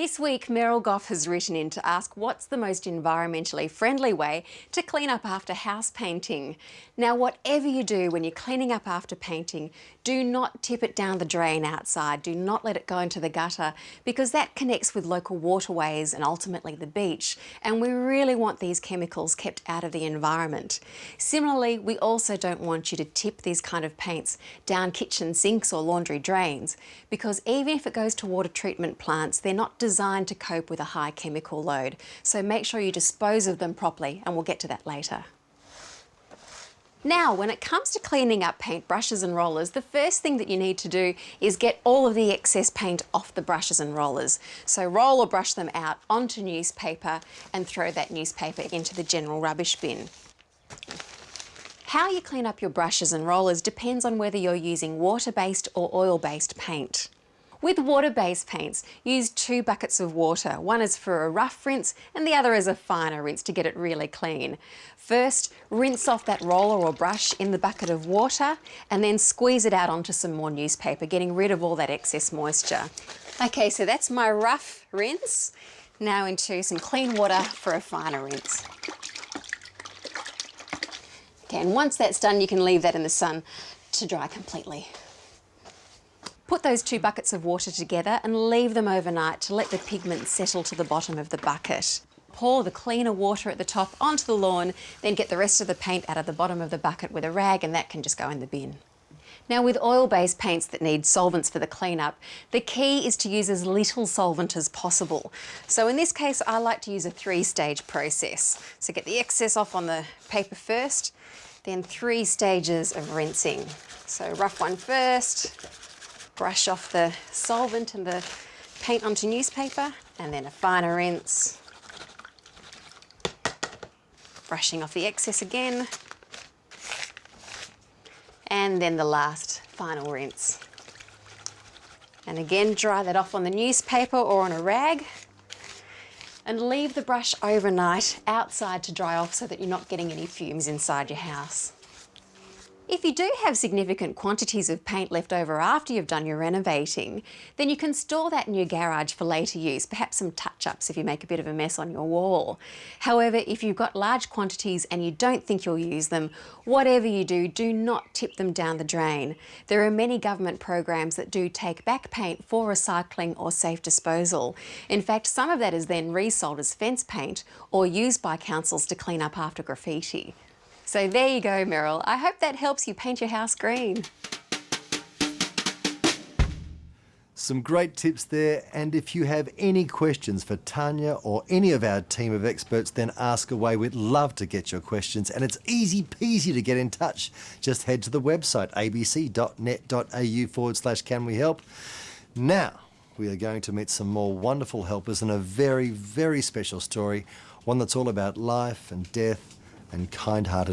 This week, Meryl Goff has written in to ask what's the most environmentally friendly way to clean up after house painting. Now, whatever you do when you're cleaning up after painting, do not tip it down the drain outside. Do not let it go into the gutter because that connects with local waterways and ultimately the beach. And we really want these chemicals kept out of the environment. Similarly, we also don't want you to tip these kind of paints down kitchen sinks or laundry drains because even if it goes to water treatment plants, they're not designed to cope with a high chemical load. So make sure you dispose of them properly, and we'll get to that later. Now, when it comes to cleaning up paint brushes and rollers, the first thing that you need to do is get all of the excess paint off the brushes and rollers. So roll or brush them out onto newspaper and throw that newspaper into the general rubbish bin. How you clean up your brushes and rollers depends on whether you're using water-based or oil-based paint. With water-based paints, use 2 buckets of water. One is for a rough rinse and the other is a finer rinse to get it really clean. First, rinse off that roller or brush in the bucket of water and then squeeze it out onto some more newspaper, getting rid of all that excess moisture. Okay, so that's my rough rinse. Now into some clean water for a finer rinse. Okay, and once that's done, you can leave that in the sun to dry completely. Put those 2 buckets of water together and leave them overnight to let the pigment settle to the bottom of the bucket. Pour the cleaner water at the top onto the lawn, then get the rest of the paint out of the bottom of the bucket with a rag, and that can just go in the bin. Now, with oil-based paints that need solvents for the cleanup, the key is to use as little solvent as possible. So in this case, I like to use a 3-stage process. So get the excess off on the paper first, then 3 stages of rinsing. So rough one first, brush off the solvent and the paint onto newspaper, and then a finer rinse. Brushing off the excess again. And then the last final rinse. And again, dry that off on the newspaper or on a rag. And leave the brush overnight outside to dry off so that you're not getting any fumes inside your house. If you do have significant quantities of paint left over after you've done your renovating, then you can store that in your garage for later use, perhaps some touch-ups if you make a bit of a mess on your wall. However, if you've got large quantities and you don't think you'll use them, whatever you do, do not tip them down the drain. There are many government programs that do take back paint for recycling or safe disposal. In fact, some of that is then resold as fence paint or used by councils to clean up after graffiti. So there you go, Meryl. I hope that helps you paint your house green. Some great tips there, and if you have any questions for Tanya or any of our team of experts, then ask away. We'd love to get your questions, and it's easy peasy to get in touch. Just head to the website abc.net.au/can we help. Now, we are going to meet some more wonderful helpers and a very, very special story, one that's all about life and death and kind-hearted